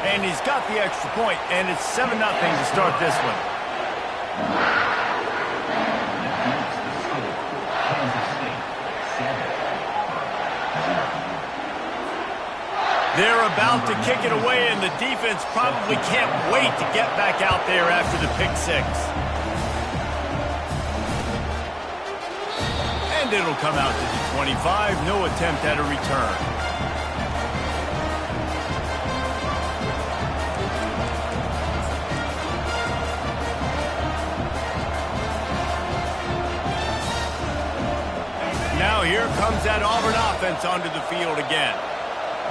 And he's got the extra point, and it's 7-0 to start this one. They're about to kick it away, and the defense probably can't wait to get back out there after the pick six. And it'll come out to the 25. No attempt at a return. Now here comes that Auburn offense onto the field again.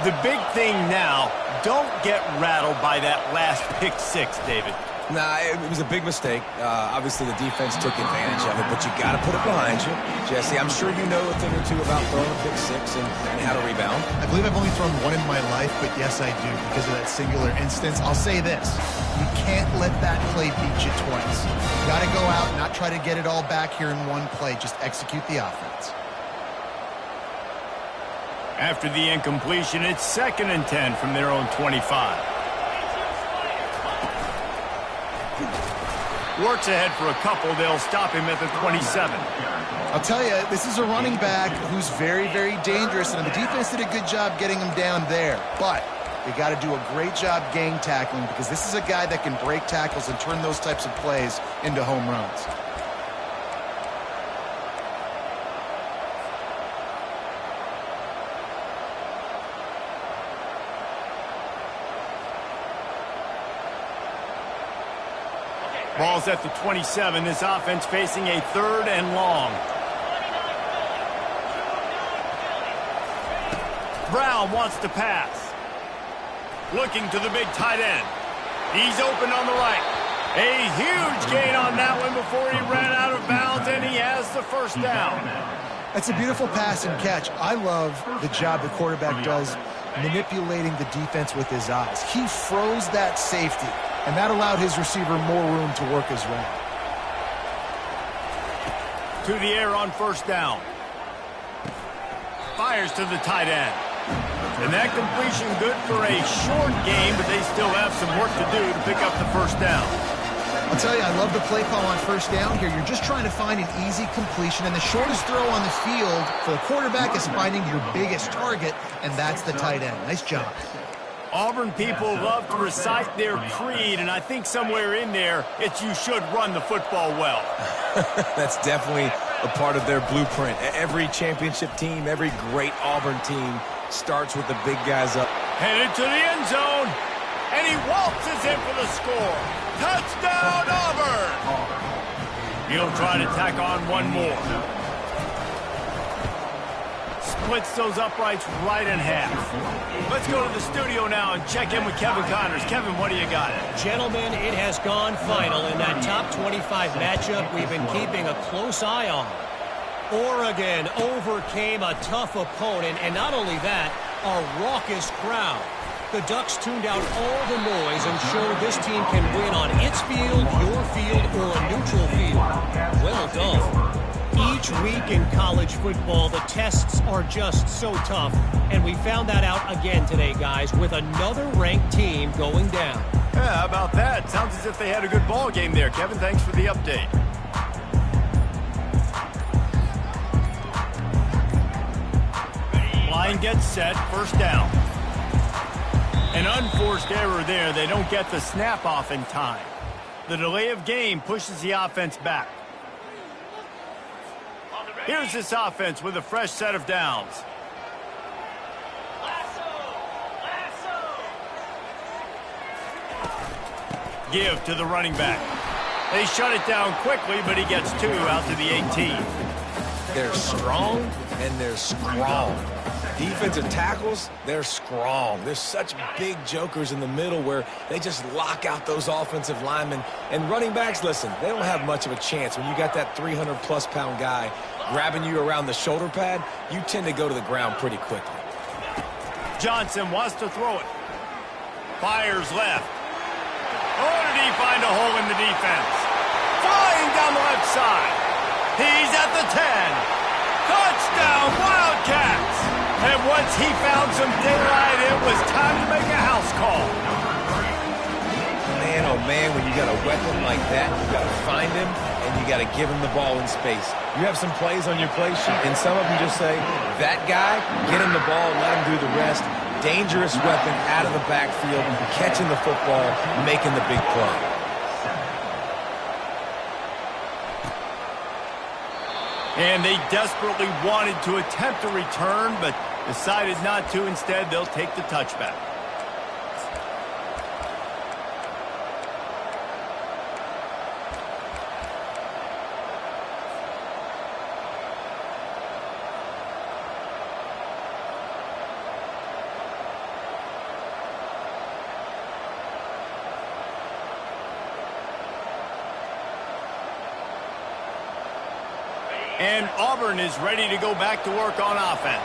The big thing now, don't get rattled by that last pick six, David. Nah, it was a big mistake. Obviously, the defense took advantage of it, but you got to put it behind you. Jesse, I'm sure you know a thing or two about throwing a pick six and how to rebound. I believe I've only thrown one in my life, but yes, I do, because of that singular instance. I'll say this. You can't let that play beat you twice. You got to go out and not try to get it all back here in one play. Just execute the offense. After the incompletion, it's 2nd and 10 from their own 25. Works ahead for a couple. They'll stop him at the 27. I'll tell you, this is a running back who's very, very dangerous, and the defense did a good job getting him down there. But they got to do a great job gang tackling, because this is a guy that can break tackles and turn those types of plays into home runs. Ball's at the 27. This offense facing a 3rd and long. Brown wants to pass. Looking to the big tight end. He's open on the right. A huge gain on that one before he ran out of bounds, and he has the first down. That's a beautiful pass and catch. I love the job the quarterback does manipulating the defense with his eyes. He froze that safety, and that allowed his receiver more room to work his route. To the air on 1st down. Fires to the tight end. And that completion good for a short game, but they still have some work to do to pick up the 1st down. I'll tell you, I love the play call on 1st down here. You're just trying to find an easy completion, and the shortest throw on the field for the quarterback is finding your biggest target, and that's the tight end. Nice job. Auburn people love to recite their creed, and I think somewhere in there, it's you should run the football well. That's definitely a part of their blueprint. Every championship team, every great Auburn team starts with the big guys up. Headed to the end zone, and he waltzes in for the score. Touchdown, Auburn! He'll try to tack on one more. Splits those uprights right in half. Let's go to the studio now and check in with Kevin Connors. Kevin, what do you got? Gentlemen, it has gone final in that top 25 matchup we've been keeping a close eye on. Oregon overcame a tough opponent, and not only that, a raucous crowd. The Ducks tuned out all the noise and showed this team can win on its field, your field, or a neutral field. Well done. Each week in college football, the tests are just so tough, and we found that out again today, guys, with another ranked team going down. Yeah, how about that? Sounds as if they had a good ball game there. Kevin, thanks for the update. Line gets set, 1st down. An unforced error there. They don't get the snap off in time. The delay of game pushes the offense back. Here's this offense with a fresh set of downs. Give to the running back. They shut it down quickly, but he gets 2 out to the 18. They're strong and they're strong. Defensive tackles, they're strong. There's such big jokers in the middle where they just lock out those offensive linemen. And running backs, listen, they don't have much of a chance. When you got that 300-plus pound guy grabbing you around the shoulder pad, you tend to go to the ground pretty quickly. Johnson wants to throw it. Fires left. Oh, did he find a hole in the defense? Flying down the left side. He's at the 10. Touchdown, Wildcats! And once he found some daylight, it was time to make a house call. you got a weapon like that, you got to find him, and you got to give him the ball in space. You have some plays on your play sheet, and some of them just say, that guy, get him the ball, let him do the rest. Dangerous weapon out of the backfield, catching the football, making the big play. And they desperately wanted to attempt a return, but decided not to. Instead, they'll take the touchback. And Auburn is ready to go back to work on offense.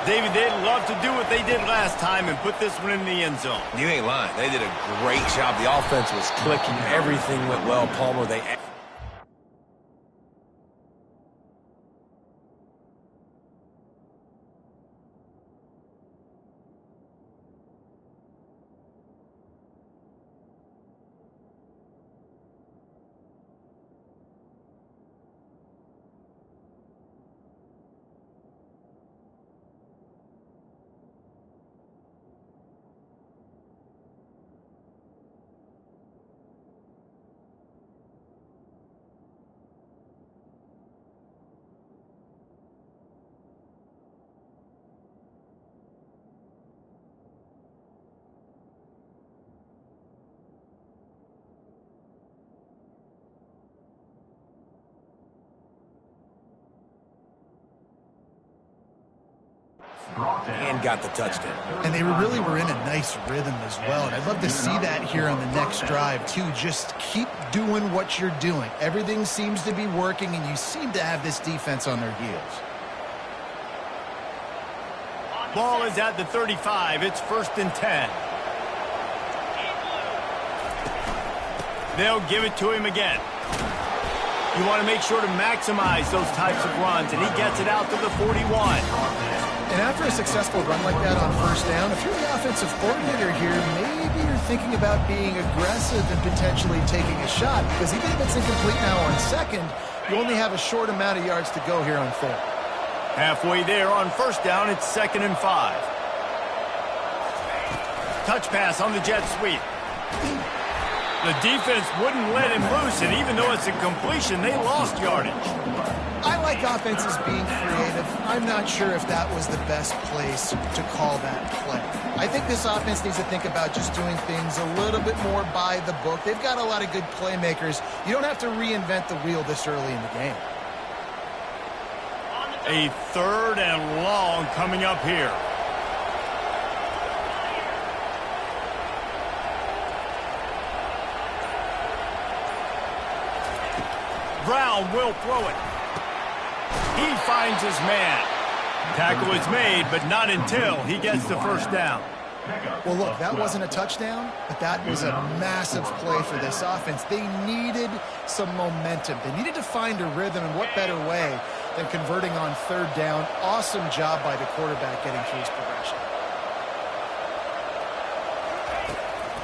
David, they'd love to do what they did last time and put this one in the end zone. You ain't lying. They did a great job. The offense was clicking. Everything went well. Palmer, they... And got the touchdown. And they really were in a nice rhythm as well. And I'd love to see that here on the next drive, too. Just keep doing what you're doing. Everything seems to be working, and you seem to have this defense on their heels. Ball is at the 35. It's 1st and 10. They'll give it to him again. You want to make sure to maximize those types of runs, and he gets it out to the 41. And after a successful run like that on 1st down, if you're the offensive coordinator here, maybe you're thinking about being aggressive and potentially taking a shot, because even if it's incomplete now on 2nd, you only have a short amount of yards to go here on 3rd. Halfway there on 1st down, it's 2nd and 5. Touch pass on the jet sweep. The defense wouldn't let him loose, and even though it's a completion, they lost yardage. I like offenses being creative. I'm not sure if that was the best place to call that play. I think this offense needs to think about just doing things a little bit more by the book. They've got a lot of good playmakers. You don't have to reinvent the wheel this early in the game. A 3rd and long coming up here. Brown will throw it. He finds his man. Tackle is made, but not until he gets the 1st down. Well, look, that wasn't a touchdown, but that was a massive play for this offense. They needed some momentum. They needed to find a rhythm, and what better way than converting on 3rd down. Awesome job by the quarterback getting through his progression.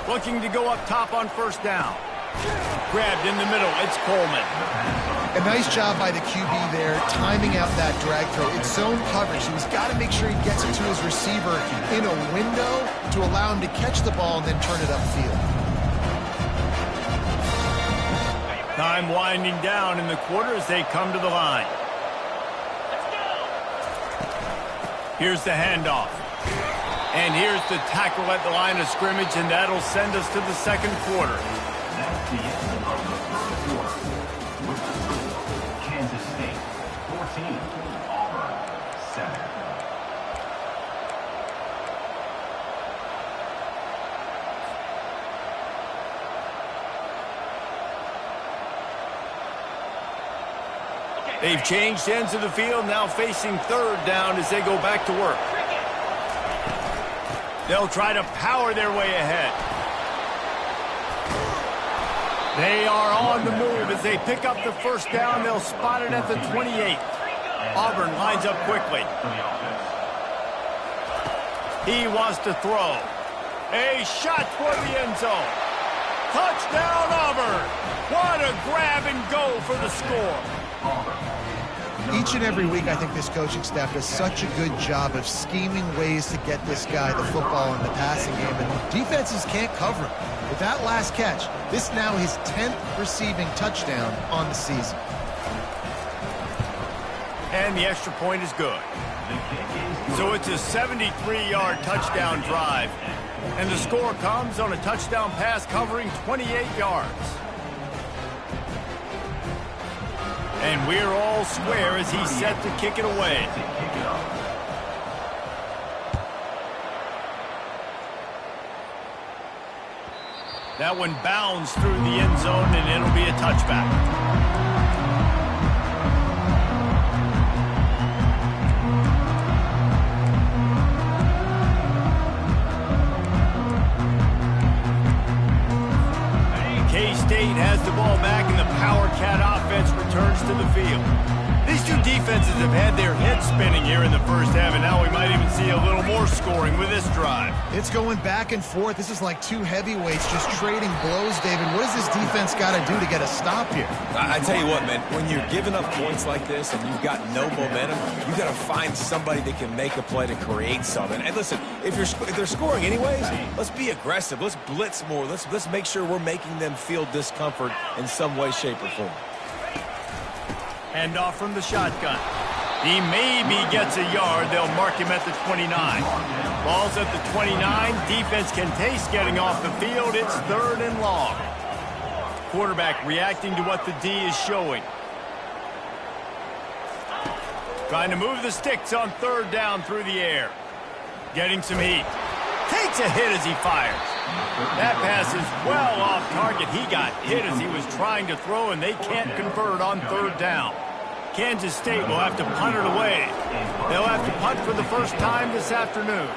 Looking to go up top on 1st down. Grabbed in the middle. It's Coleman. A nice job by the QB there, timing out that drag throw. It's zone coverage, so he's got to make sure he gets it to his receiver in a window to allow him to catch the ball and then turn it upfield. Time winding down in the quarter as they come to the line. Here's the handoff. And here's the tackle at the line of scrimmage, and that'll send us to the 2nd quarter. That's the end of the 1st quarter. With the score, Kansas State 14, Auburn 7. They've changed ends of the field, now facing 3rd down as they go back to work. They'll try to power their way ahead. They are on the move as they pick up the 1st down. They'll spot it at the 28. Auburn lines up quickly. He wants to throw. A shot toward the end zone. Touchdown, Auburn! What a grab and go for the score. Each and every week, I think this coaching staff does such a good job of scheming ways to get this guy the football in the passing game, and defenses can't cover him. With that last catch, this now his 10th receiving touchdown on the season. And the extra point is good. So it's a 73-yard touchdown drive. And the score comes on a touchdown pass covering 28 yards. And we're all square as he's set to kick it away. That one bounds through the end zone, and it'll be a touchback. K-State has the ball back, and the Power Cat offense returns to the field. These two defenses have had their heads spinning here in the first half, and now we might even see a little more scoring with this drive. It's going back and forth. This is like two heavyweights just trading blows, David. What does this defense got to do to get a stop here? I tell you what, man, when you're giving up points like this and you've got no momentum, you got to find somebody that can make a play to create something. And listen, if they're scoring anyways, let's be aggressive. Let's blitz more. Let's make sure we're making them feel discomfort in some way, shape, or form. Hand off from the shotgun. He maybe gets a yard. They'll mark him at the 29. Ball's at the 29. Defense can taste getting off the field. It's 3rd and long. Quarterback reacting to what the D is showing. Trying to move the sticks on 3rd down through the air. Getting some heat. Takes a hit as he fires. That pass is well off target. He got hit as he was trying to throw, and they can't convert on 3rd down. Kansas State will have to punt it away. They'll have to punt for the first time this afternoon.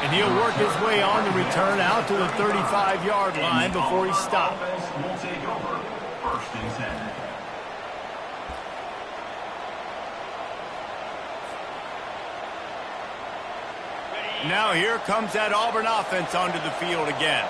And he'll work his way on the return out to the 35-yard line before he stopped. Will take over. 1st and 10. Now here comes that Auburn offense onto the field again.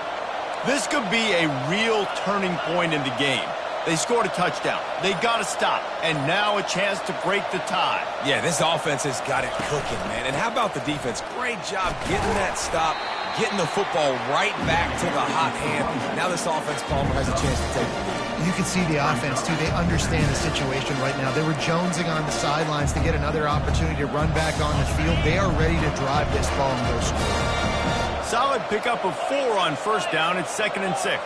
This could be a real turning point in the game. They scored a touchdown. They got to stop. And now a chance to break the tie. Yeah, this offense has got it cooking, man. And how about the defense? Great job getting that stop, getting the football right back to the hot hand. Now this offense, Palmer, has a chance to take the lead. You can see the offense, too. They understand the situation right now. They were jonesing on the sidelines to get another opportunity to run back on the field. They are ready to drive this ball and go score. Solid pickup of 4 on 1st down. It's 2nd and 6.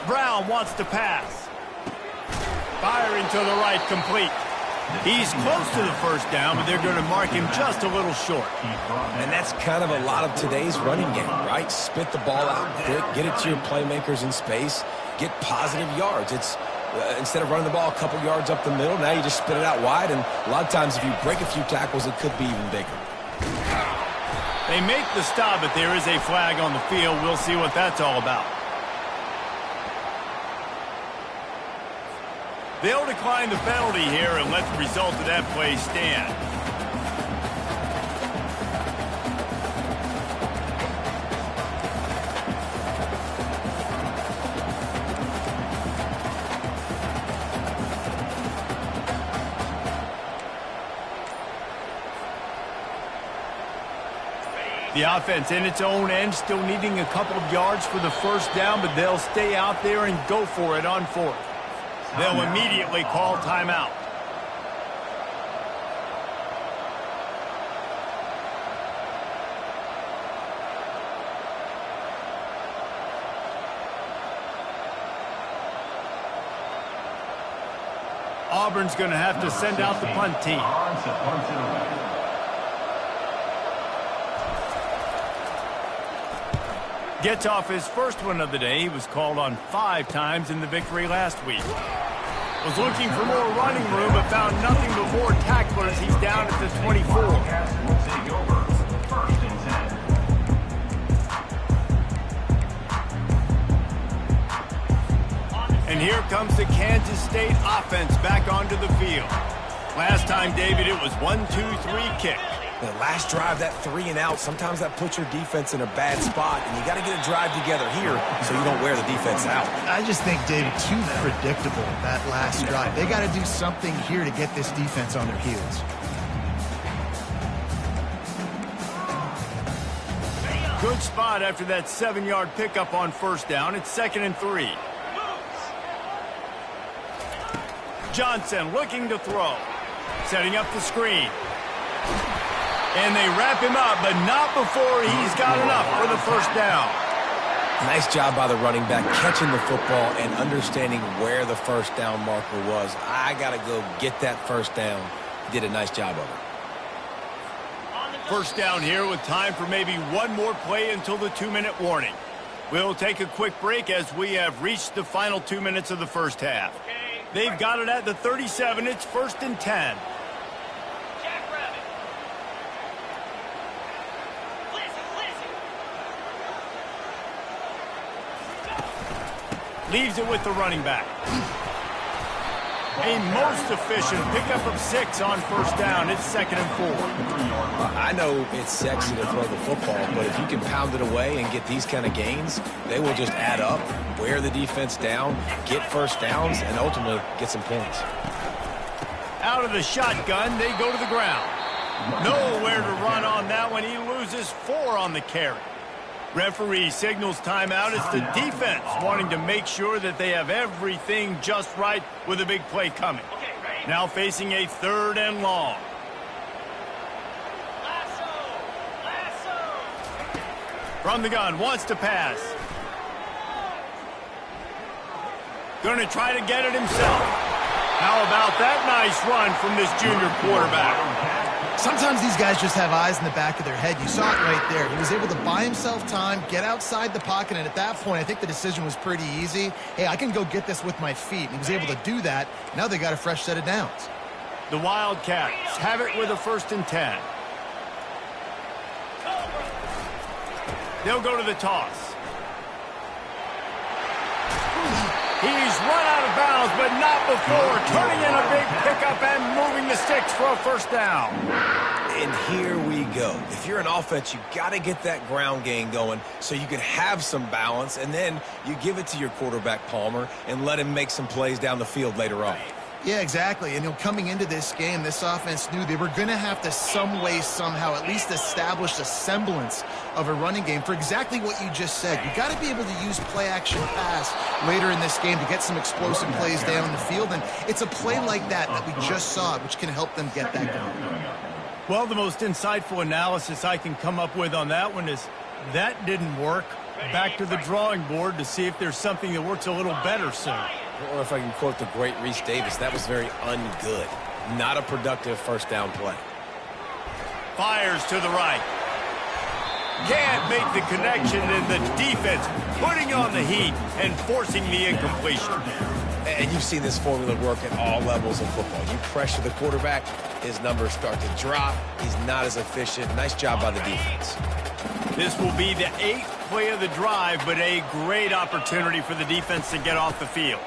Brown wants to pass. Firing to the right, complete. He's close to the 1st down, but they're going to mark him just a little short. And that's kind of a lot of today's running game, right? Spit the ball out quick, get it to your playmakers in space, get positive yards. It's instead of running the ball a couple yards up the middle, now you just spit it out wide, and a lot of times if you break a few tackles, it could be even bigger. They make the stop, but there is a flag on the field. We'll see what that's all about. They'll decline the penalty here and let the result of that play stand. The offense in its own end, still needing a couple of yards for the 1st down, but they'll stay out there and go for it on 4th. They'll immediately call timeout. Auburn's going to have to send out the punt team. Gets off his first one of the day. He was called on 5 times in the victory last week. Was looking for more running room, but found nothing before tacklers. He's down at the 24. And here comes the Kansas State offense back onto the field. Last time, David, it was 1-2-3 kick. The last drive, that 3 and out, sometimes that puts your defense in a bad spot, and you got to get a drive together here so you don't wear the defense out. I just think, David, too predictable, that last drive. They got to do something here to get this defense on their heels. Good spot after that 7-yard pickup on first down. It's 2nd and 3. Johnson looking to throw. Setting up the screen. And they wrap him up, but not before he's got enough for the first down. Nice job by the running back catching the football and understanding where the first down marker was. I got to go get that first down. He did a nice job of it. First down here with time for maybe one more play until the 2-minute warning. We'll take a quick break as we have reached the final 2 minutes of the first half. They've got it at the 37. It's 1st and 10. Leaves it with the running back. A most efficient pickup of 6 on first down. It's 2nd and 4. I know it's sexy to throw the football, but if you can pound it away and get these kind of gains, they will just add up, wear the defense down, get first downs, and ultimately get some points. Out of the shotgun, they go to the ground. Nowhere to run on that one. He loses 4 on the carry. Referee signals timeout. It's the defense wanting to make sure that they have everything just right with a big play coming. Now facing a 3rd and long. From the gun, wants to pass. Going to try to get it himself. How about that nice run from this junior quarterback? Sometimes these guys just have eyes in the back of their head. You saw it right there. He was able to buy himself time, get outside the pocket, and at that point, I think the decision was pretty easy. Hey, I can go get this with my feet. And he was able to do that. Now they got a fresh set of downs. The Wildcats have it with a 1st and 10. They'll go to the toss. He's run out of bounds, but not before turning in a big pickup and moving the sticks for a first down. And here we go. If you're an offense, you got to get that ground game going so you can have some balance, and then you give it to your quarterback, Palmer, and let him make some plays down the field later on. Yeah, exactly. And coming into this game, this offense knew they were going to have to some way, somehow, at least establish a semblance of a running game for exactly what you just said. You got to be able to use play-action pass later in this game to get some explosive plays down the field. And it's a play like that we just saw, which can help them get that going. Well, the most insightful analysis I can come up with on that one is that didn't work. Back to the drawing board to see if there's something that works a little better soon. Or if I can quote the great Reese Davis, that was very ungood. Not a productive first down play. Fires to the right. Can't make the connection, and the defense putting on the heat and forcing the incompletion. And you've seen this formula work at all levels of football. You pressure the quarterback, his numbers start to drop. He's not as efficient. Nice job by the defense. This will be the 8th play of the drive, but a great opportunity for the defense to get off the field.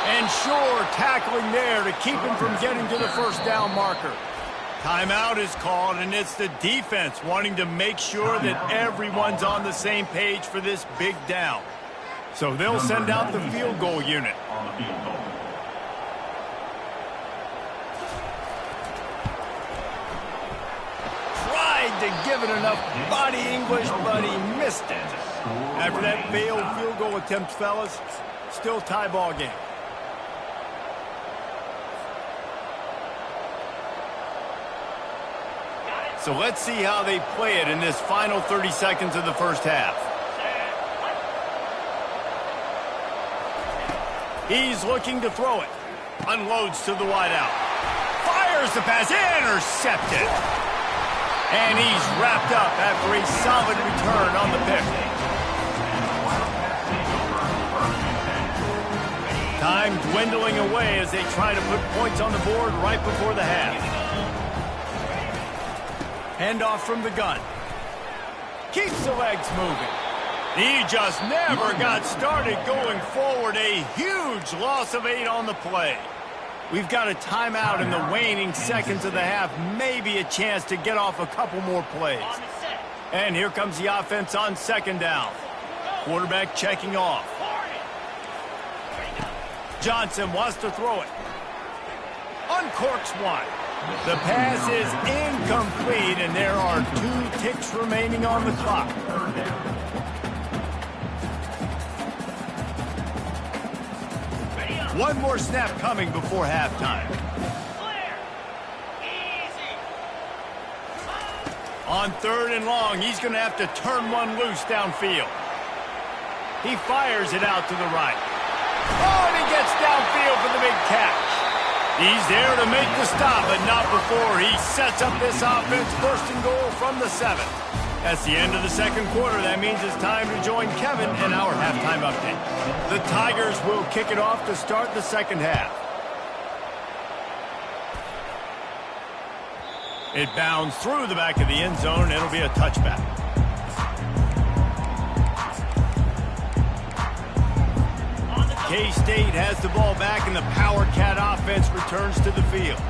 And sure, tackling there to keep him from getting to the first down marker. Timeout is called, and it's the defense wanting to make sure that everyone's on the same page for this big down. So they'll send out the field goal unit. Tried to give it enough body English, but he missed it. After that failed field goal attempt, fellas, still tie ball game. So let's see how they play it in this final 30 seconds of the first half. He's looking to throw it. Unloads to the wideout. Fires the pass. Intercepted. And he's wrapped up after a solid return on the pick. Time dwindling away as they try to put points on the board right before the half. Handoff from the gun. Keeps the legs moving. He just never got started going forward. A huge loss of 8 on the play. We've got a timeout in the waning seconds of the half. Maybe a chance to get off a couple more plays. And here comes the offense on second down. Quarterback checking off. Johnson wants to throw it. Uncorks one. The pass is incomplete, and there are 2 ticks remaining on the clock. One more snap coming before halftime. On 3rd and long, he's going to have to turn one loose downfield. He fires it out to the right. Oh, and he gets downfield for the big catch. He's there to make the stop, but not before he sets up this offense. 1st and goal from the 7. That's the end of the second quarter. That means it's time to join Kevin in our halftime update. The Tigers will kick it off to start the second half. It bounds through the back of the end zone, and it'll be a touchback. K-State has the ball back, and the Power Cat offense returns to the field.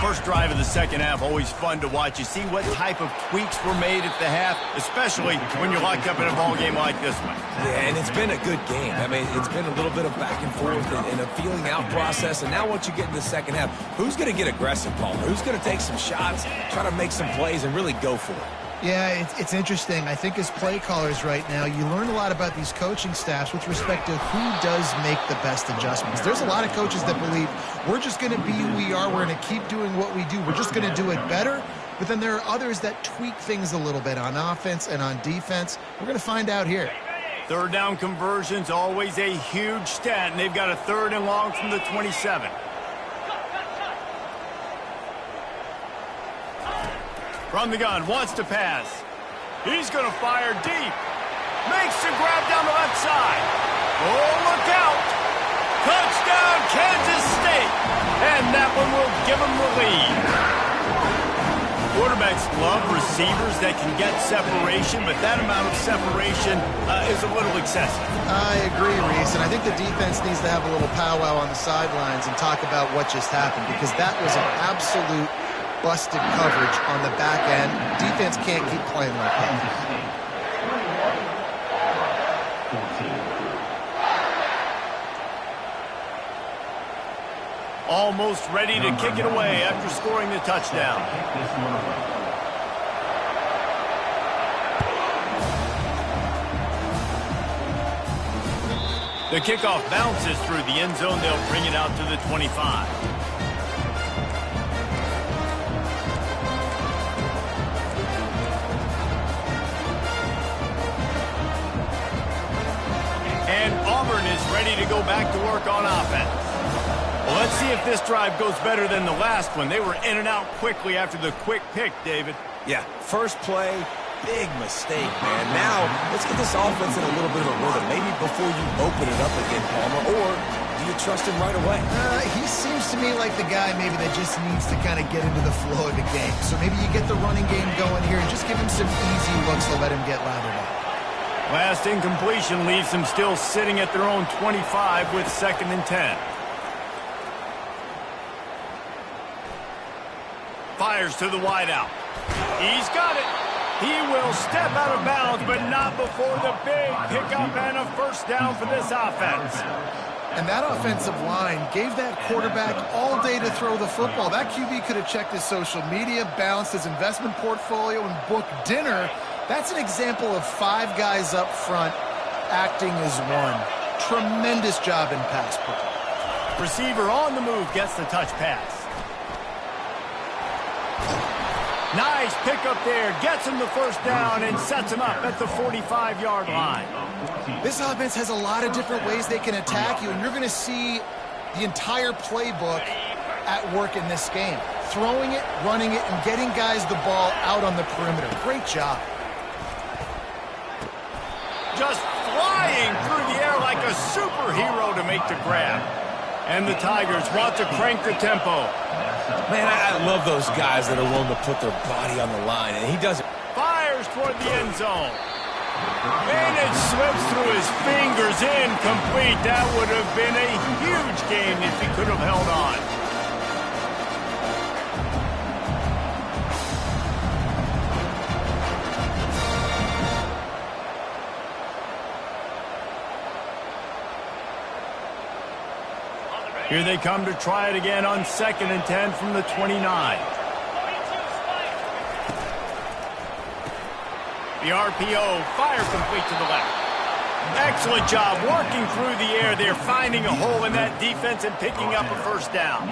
First drive of the second half, always fun to watch. You see what type of tweaks were made at the half, especially when you're locked up in a ball game like this one. Yeah, and it's been a good game. I mean, it's been a little bit of back and forth and a feeling out process. And now once you get in the second half, who's going to get aggressive, Paul? Who's going to take some shots, try to make some plays, and really go for it? Yeah, it's interesting. I think as play callers right now, you learn a lot about these coaching staffs with respect to who does make the best adjustments. There's a lot of coaches that believe we're just going to be who we are. We're going to keep doing what we do. We're just going to do it better. But then there are others that tweak things a little bit on offense and on defense. We're going to find out here. 3rd down conversion's always a huge stat, and they've got a 3rd and long from the 27. From the gun, wants to pass. He's going to fire deep. Makes the grab down the left side. Oh, look out. Touchdown, Kansas State. And that one will give them the lead. Quarterbacks love receivers that can get separation, but that amount of separation is a little excessive. I agree, Reese, and I think the defense needs to have a little powwow on the sidelines and talk about what just happened, because that was an absolute busted coverage on the back end. Defense can't keep playing like that. Almost ready to kick it away after scoring the touchdown. The kickoff bounces through the end zone. They'll bring it out to the 25. And Auburn is ready to go back to work on offense. Well, let's see if this drive goes better than the last one. They were in and out quickly after the quick pick, David. Yeah, first play, big mistake, man. Now, let's get this offense in a little bit of a rhythm. Maybe before you open it up again, Palmer, or do you trust him right away? He seems to me like the guy maybe that just needs to kind of get into the flow of the game. So maybe you get the running game going here and just give him some easy looks to let him get lathered up. Last incompletion leaves them still sitting at their own 25 with 2nd and 10. Fires to the wideout. He's got it. He will step out of bounds, but not before the big pickup and a first down for this offense. And that offensive line gave that quarterback all day to throw the football. That QB could have checked his social media, balanced his investment portfolio, and booked dinner. That's an example of 5 guys up front acting as one. Tremendous job in pass play. Receiver on the move gets the touch pass. Nice pickup there. Gets him the first down and sets him up at the 45-yard line. This offense has a lot of different ways they can attack you, and you're going to see the entire playbook at work in this game. Throwing it, running it, and getting guys the ball out on the perimeter. Great job. Just flying through the air like a superhero to make the grab. And the Tigers want to crank the tempo. Man, I love those guys that are willing to put their body on the line, and he does it. Fires toward the end zone. And it slips through his fingers, incomplete. That would have been a huge gain if he could have held on. Here they come to try it again on 2nd and 10 from the 29. The RPO, fire complete to the left. Excellent job working through the air there, finding a hole in that defense and picking up a first down.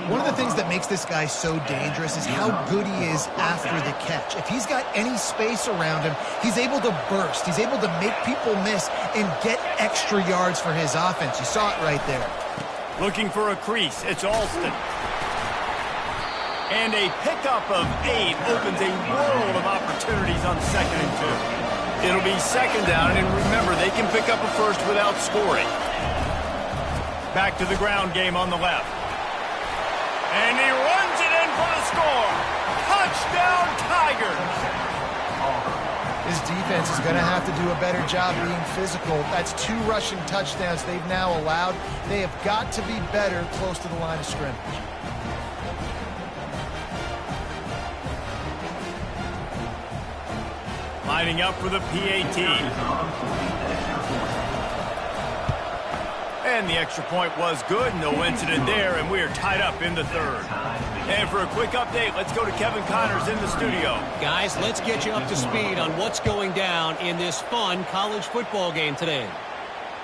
One of the things that makes this guy so dangerous is how good he is after the catch. If he's got any space around him, he's able to burst. He's able to make people miss and get extra yards for his offense. You saw it right there. Looking for a crease, it's Alston. And a pickup of 8 opens a world of opportunities on 2nd and 2. It'll be 2nd down, and remember, they can pick up a first without scoring. Back to the ground game on the left. And he runs it in for the score. Touchdown, Tigers! His defense is going to have to do a better job being physical. That's 2 rushing touchdowns they've now allowed. They have got to be better close to the line of scrimmage. Lining up for the PAT. And the extra point was good. No incident there, and we are tied up in the 3rd. And for a quick update, let's go to Kevin Connors in the studio. Guys, let's get you up to speed on what's going down in this fun college football game today.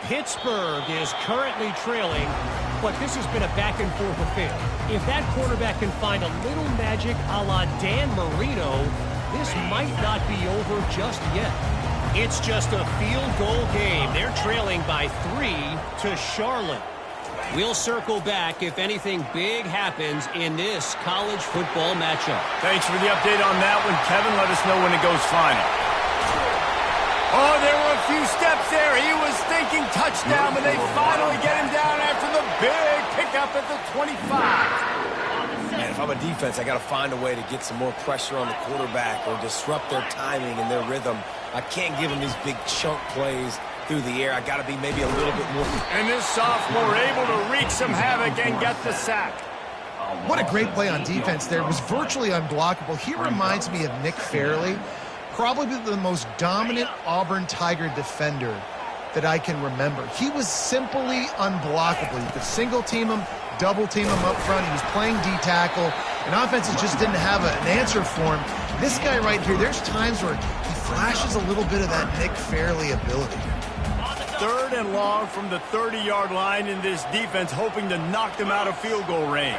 Pittsburgh is currently trailing, but this has been a back-and-forth affair. If that quarterback can find a little magic a la Dan Marino, this might not be over just yet. It's just a field goal game. They're trailing by 3 to Charlotte. We'll circle back if anything big happens in this college football matchup. Thanks for the update on that one, Kevin. Let us know when it goes final. Oh, there were a few steps there. He was thinking touchdown, but they finally get him down after the big pickup at the 25. Man, if I'm a defense, I got to find a way to get some more pressure on the quarterback or disrupt their timing and their rhythm. I can't give them these big chunk plays through the air. I got to be maybe a little bit more. And this sophomore able to wreak some havoc and get the sack. What a great play on defense there. It was virtually unblockable. He reminds me of Nick Fairley, probably the most dominant Auburn Tiger defender that I can remember. He was simply unblockable. You could single team him, double team him up front. He was playing D-tackle, and offenses just didn't have an answer for him. This guy right here, there's times where he flashes a little bit of that Nick Fairley ability. 3rd and long from the 30-yard line in this defense, hoping to knock them out of field goal range.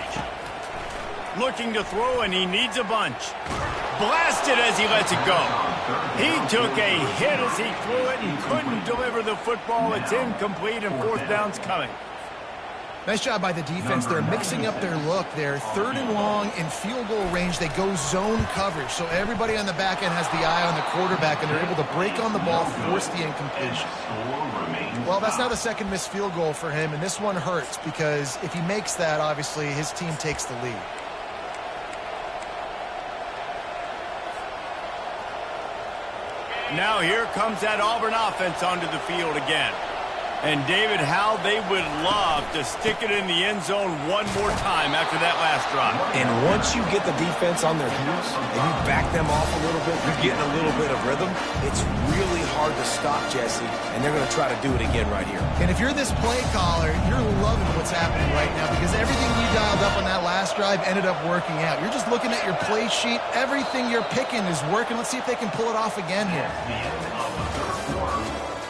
Looking to throw, and he needs a bunch. Blasted as he lets it go. He took a hit as he threw it and couldn't deliver the football. It's incomplete, and 4th down's coming. Nice job by the defense. They're mixing up their look there. 3rd and long in field goal range. They go zone coverage. So everybody on the back end has the eye on the quarterback, and they're able to break on the ball, force the incompletion. Well, that's now the 2nd missed field goal for him, and this one hurts because if he makes that, obviously, his team takes the lead. Now here comes that Auburn offense onto the field again. And David, how they would love to stick it in the end zone one more time after that last drive. And once you get the defense on their heels and you back them off a little bit, you're getting a little bit of rhythm, it's really hard to stop, Jesse, and they're going to try to do it again right here. And if you're this play caller, you're loving what's happening right now because everything you dialed up on that last drive ended up working out. You're just looking at your play sheet. Everything you're picking is working. Let's see if they can pull it off again here. The end of the 3rd quarter,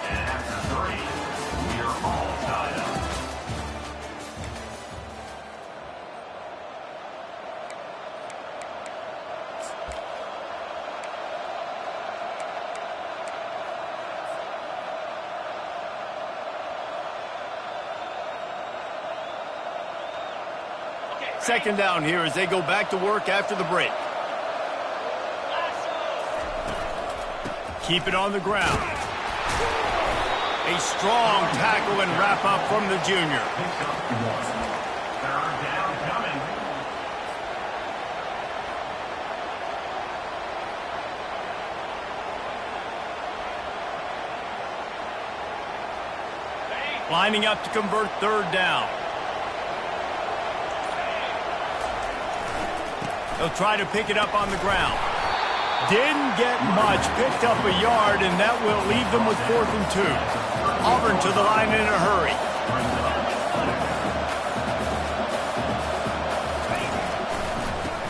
and after 3, we are all tied up. Second down here as they go back to work after the break. Keep it on the ground. A strong tackle and wrap up from the junior. 3rd down coming. Lining up to convert 3rd down. They'll try to pick it up on the ground. Didn't get much, picked up a yard, and that will leave them with 4th and 2. Auburn to the line in a hurry.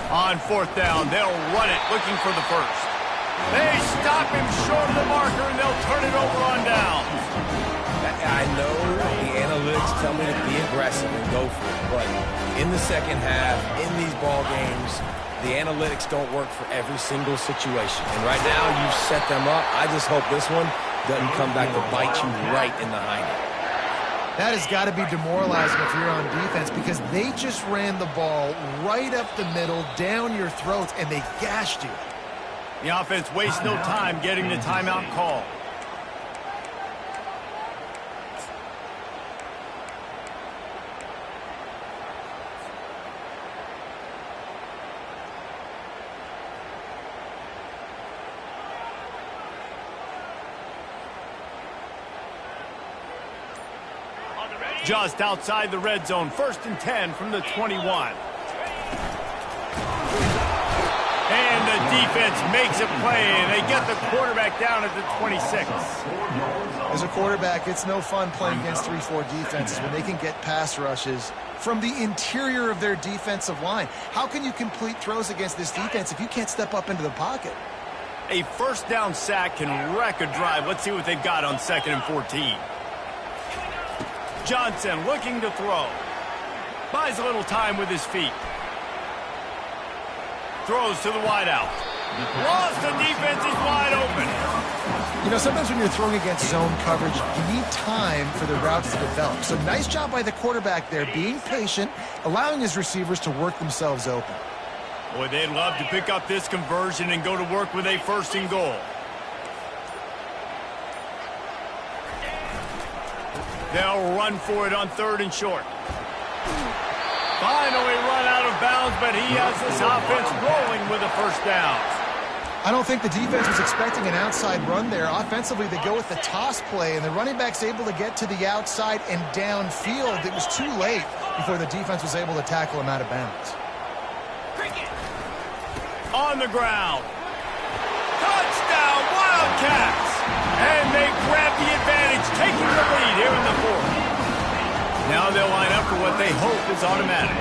On fourth down, they'll run it, looking for the first. They stop him short of the marker, and they'll turn it over on down. I know the analytics tell me to be aggressive and go for it, but in the second half, in these ball games, the analytics don't work for every single situation. And right now, you've set them up. I just hope this one doesn't come back to bite you right in the hind end. That has got to be demoralizing if you're on defense because they just ran the ball right up the middle, down your throats, and they gashed you. The offense wastes no time getting the timeout call. Just outside the red zone, 1st and 10 from the 21. And the defense makes a play, and they get the quarterback down at the 26. As a quarterback, it's no fun playing against 3-4 defenses when they can get pass rushes from the interior of their defensive line. How can you complete throws against this defense if you can't step up into the pocket? A first down sack can wreck a drive. Let's see what they've got on 2nd and 14. Johnson looking to throw. Buys a little time with his feet. Throws to the wideout. Lost, the defense is wide open. You know, sometimes when you're throwing against zone coverage, you need time for the routes to develop. So nice job by the quarterback there, being patient, allowing his receivers to work themselves open. Boy, they'd love to pick up this conversion and go to work with a 1st and goal. They'll run for it on 3rd and short. Finally run out of bounds, but he has this offense rolling with a 1st down. I don't think the defense was expecting an outside run there. Offensively, they go with the toss play, and the running back's able to get to the outside and downfield. It was too late before the defense was able to tackle him out of bounds. On the ground. Touchdown, Wildcats! And they grab the advantage, taking the lead here in the 4th. Now they'll line up for what they hope is automatic.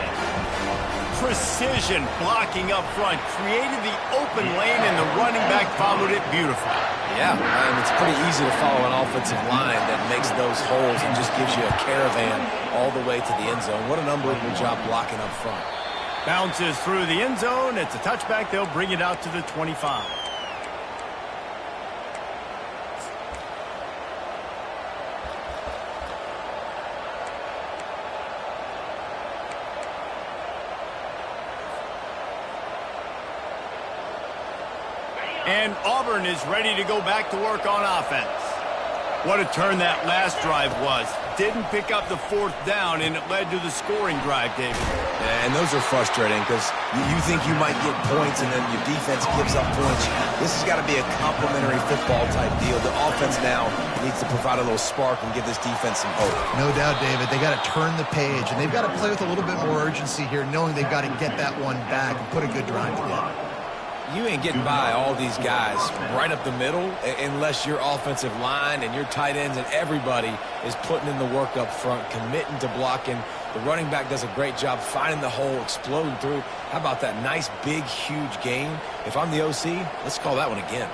Precision blocking up front created the open lane, and the running back followed it beautifully. Yeah, it's pretty easy to follow an offensive line that makes those holes and just gives you a caravan all the way to the end zone. What an unbelievable job blocking up front. Bounces through the end zone. It's a touchback. They'll bring it out to the 25. And Auburn is ready to go back to work on offense. What a turn that last drive was. Didn't pick up the 4th down, and it led to the scoring drive, David. And those are frustrating because you think you might get points and then your defense gives up points. This has got to be a complementary football type deal. The offense now needs to provide a little spark and give this defense some hope. No doubt, David. They got to turn the page, and they've got to play with a little bit more urgency here, knowing they've got to get that one back and put a good drive together. You ain't getting by all these guys right up the middle unless your offensive line and your tight ends and everybody is putting in the work up front, committing to blocking. The running back does a great job finding the hole, exploding through. How about that nice, big, huge gain? If I'm the OC, let's call that one again.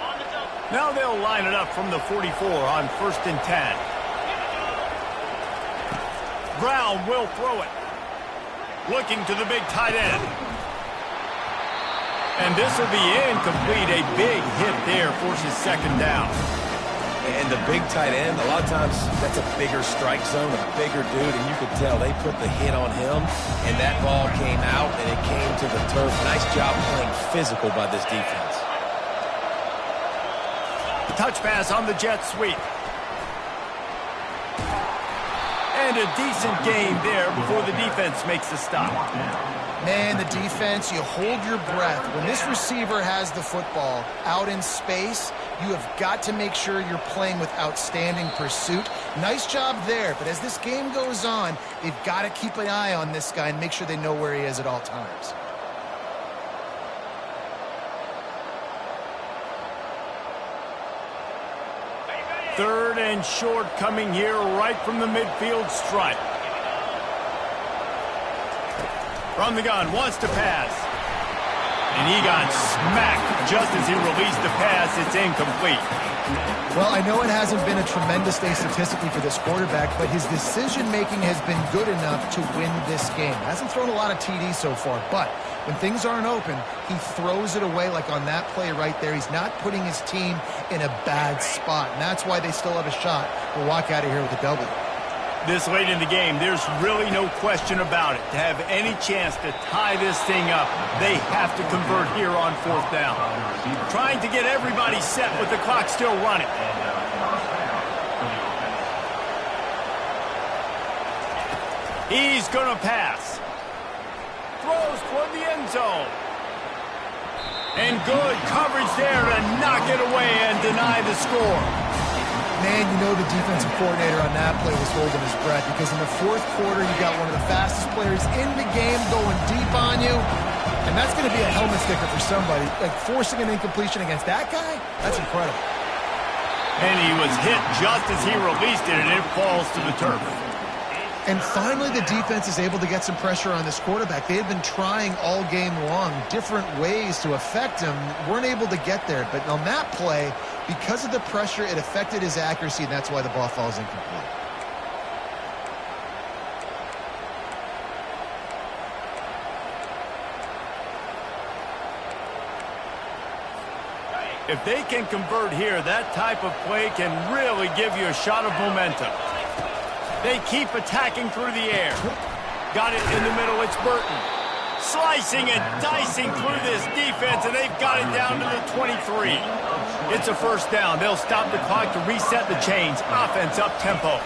Now they'll line it up from the 44 on 1st and 10. Brown will throw it. Looking to the big tight end. And this will be incomplete. A big hit there forces 2nd down. And the big tight end, a lot of times that's a bigger strike zone, a bigger dude, and you could tell they put the hit on him, and that ball came out, and it came to the turf. Nice job playing physical by this defense. Touch pass on the jet sweep. And a decent gain there before the defense makes the stop. Man, the defense, you hold your breath. When this receiver has the football out in space, you have got to make sure you're playing with outstanding pursuit. Nice job there, but as this game goes on, they've got to keep an eye on this guy and make sure they know where he is at all times. Third and short coming here right from the midfield stripe. From the gun, wants to pass. And he got smacked just as he released the pass. It's incomplete. Well, I know it hasn't been a tremendous day statistically for this quarterback, but his decision-making has been good enough to win this game. Hasn't thrown a lot of TDs so far, but when things aren't open, he throws it away like on that play right there. He's not putting his team in a bad spot, and that's why they still have a shot to walk out of here with a W. This late in the game, there's really no question about it. To have any chance to tie this thing up, they have to convert here on 4th down. Trying to get everybody set with the clock still running. He's going to pass. Throws toward the end zone. And good coverage there to knock it away and deny the score. Man, you know the defensive coordinator on that play was holding his breath because in the 4th quarter, you got one of the fastest players in the game going deep on you, and that's going to be a helmet sticker for somebody. Like forcing an incompletion against that guy, that's incredible. And he was hit just as he released it, and it falls to the turf. And finally, the defense is able to get some pressure on this quarterback. They have been trying all game long different ways to affect him. Weren't able to get there. But on that play, because of the pressure, it affected his accuracy, and that's why the ball falls incomplete. If they can convert here, that type of play can really give you a shot of momentum. They keep attacking through the air. Got it in the middle. It's Burton. Slicing and dicing through this defense, and they've got it down to the 23. It's a 1st down. They'll stop the clock to reset the chains. Offense up tempo.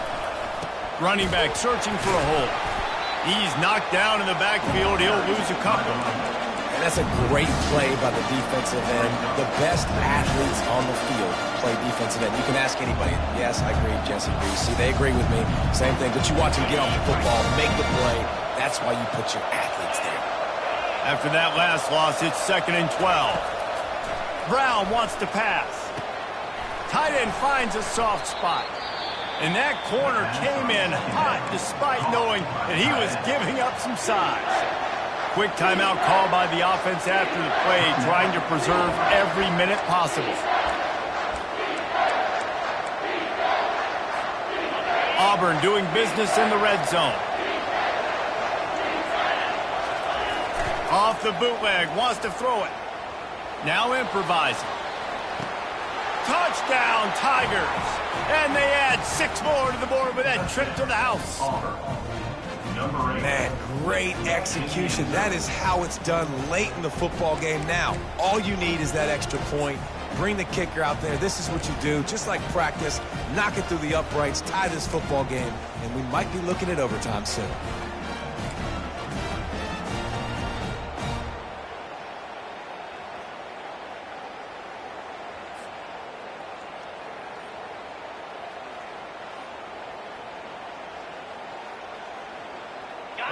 Running back searching for a hole. He's knocked down in the backfield. He'll lose a couple. And that's a great play by the defensive end. The best athletes on the field play defensive end. You can ask anybody. Yes, I agree. Jesse agrees. See, they agree with me. Same thing. But you watch them get off the football, make the play. That's why you put your athletes there. After that last loss, it's 2nd and 12. Brown wants to pass. Tight end finds a soft spot. And that corner came in hot despite knowing that he was giving up some size. Quick timeout call by the offense after the play, trying to preserve every minute possible. Auburn doing business in the red zone. Off the bootleg, wants to throw it. Now improvising. Touchdown, Tigers! And they add 6 more to the board with that trip to the house. Man, great execution. That is how it's done late in the football game now. All you need is that extra point. Bring the kicker out there. This is what you do. Just like practice, knock it through the uprights, tie this football game, and we might be looking at overtime soon.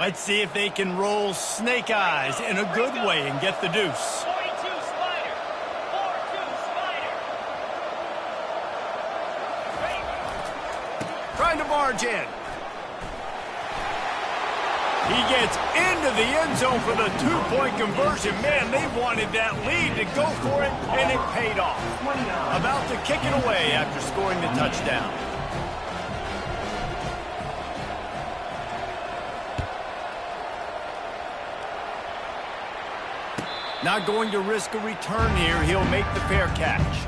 Let's see if they can roll snake eyes in a good way and get the deuce. 42 Spider. 4-2 Spider. Trying to barge in. He gets into the end zone for the 2-point conversion. Man, they wanted that lead to go for it, and it paid off. About to kick it away after scoring the touchdown. Not going to risk a return here. He'll make the fair catch.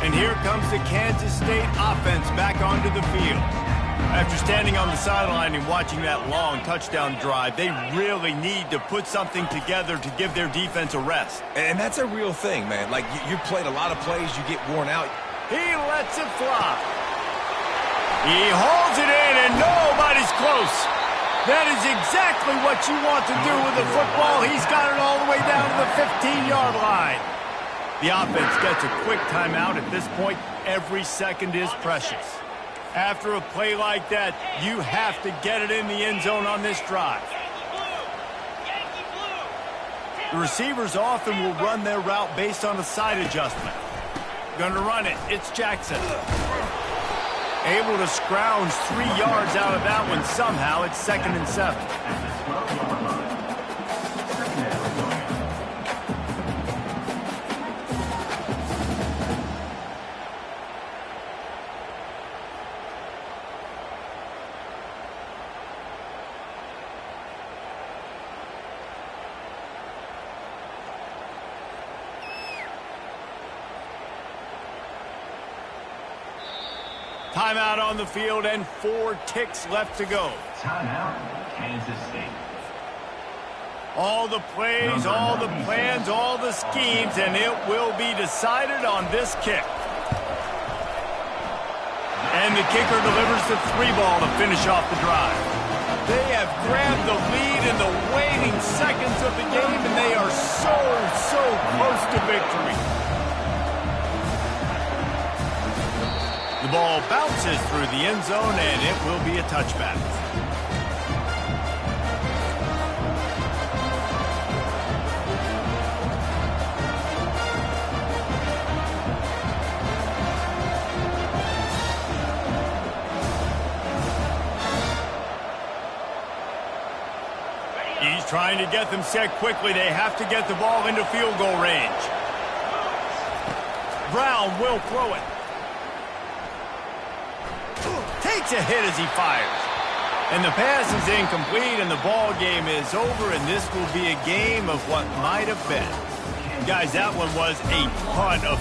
And here comes the Kansas State offense back onto the field. After standing on the sideline and watching that long touchdown drive, they really need to put something together to give their defense a rest. And that's a real thing, man. Like, you played a lot of plays, you get worn out. He lets it fly. He holds it in, and nobody's close. That is exactly what you want to do with the football. He's got it all the way down to the 15-yard line. The offense gets a quick timeout. At this point, every second is precious. After a play like that, you have to get it in the end zone on this drive. Yankee blue. 10 The receivers often will run their route based on a side adjustment. Going to run it. It's Jackson. Able to scrounge 3 yards out of that one somehow. It's 2nd and 7. Timeout on the field and 4 ticks left to go. Timeout, Kansas State. All the plays, all the plans, all the schemes, and it will be decided on this kick. And the kicker delivers the 3-ball to finish off the drive. They have grabbed the lead in the waning seconds of the game, and they are so close to victory. The ball bounces through the end zone, and it will be a touchback. He's trying to get them set quickly. They have to get the ball into field goal range. Brown will throw it. Takes a hit as he fires. And the pass is incomplete, and the ball game is over, and this will be a game of what might have been. Guys, that one was a ton of